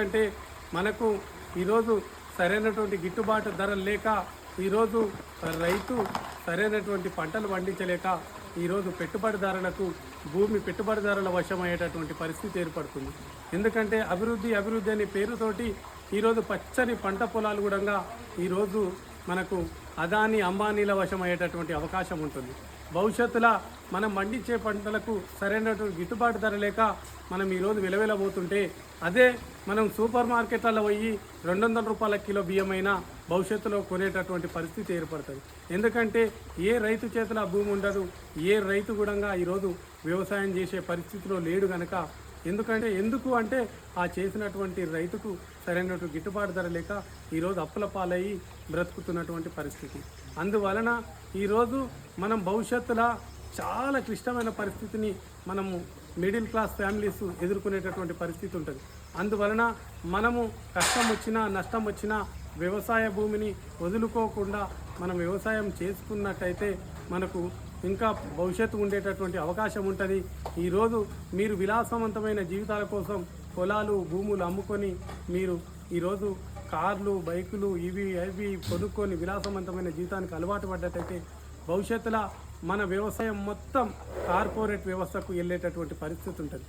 అంటే మనకు ఈరోజు సరైనటువంటి గిట్టుబాటు ధరలు లేక ఈరోజు రైతు సరైనటువంటి పంటలు పండించలేక ఈరోజు పెట్టుబడిదారులకు భూమి పెట్టుబడిదారుల వశమయ్యేటటువంటి పరిస్థితి ఏర్పడుతుంది. ఎందుకంటే అభివృద్ధి అనే పేరుతోటి ఈరోజు పచ్చని పంట పొలాలు కూడా ఈరోజు మనకు అదాని అంబానీల వశమయ్యేటటువంటి అవకాశం ఉంటుంది. భవిష్యత్తులో మనం పండించే పంటలకు సరైనటువంటి గిట్టుబాటు ధర లేక మనం ఈరోజు విలవిలబోతుంటే అదే మనం సూపర్ మార్కెట్లలో పోయి 200 రూపాయల కిలో బియ్యమైనా భవిష్యత్తులో కొనేటటువంటి పరిస్థితి ఏర్పడుతుంది. ఎందుకంటే ఏ రైతు చేతిలో భూమి ఉండదు, ఏ రైతు కూడా ఈరోజు వ్యవసాయం చేసే పరిస్థితిలో లేడు కనుక ఎందుకు అంటే ఆ చేసినటువంటి రైతుకు సరైనటువంటి గిట్టుబాటు ధర లేక ఈరోజు అప్పుల పాలయ్యి బ్రతుకుతున్నటువంటి పరిస్థితి. అందువలన ఈరోజు మనం భవిష్యత్తులో చాలా క్లిష్టమైన పరిస్థితిని మనము మిడిల్ క్లాస్ ఫ్యామిలీస్ ఎదుర్కొనేటటువంటి పరిస్థితి ఉంటుంది. అందువలన మనము కష్టం వచ్చినా నష్టం వచ్చినా వ్యవసాయ భూమిని వదులుకోకుండా మనం వ్యవసాయం చేసుకున్నట్టయితే మనకు ఇంకా భవిష్యత్తు ఉండేటటువంటి అవకాశం ఉంటుంది. ఈరోజు మీరు విలాసవంతమైన జీవితాల కోసం పొలాలు భూములు అమ్ముకొని మీరు ఈరోజు కార్లు బైకులు ఇవి కొనుక్కొని విలాసవంతమైన జీవితానికి అలవాటు పడ్డట్టయితే భవిష్యత్తులో మన వ్యవసాయం మొత్తం కార్పొరేట్ వ్యవస్థకు వెళ్ళేటటువంటి పరిస్థితి ఉంటుంది.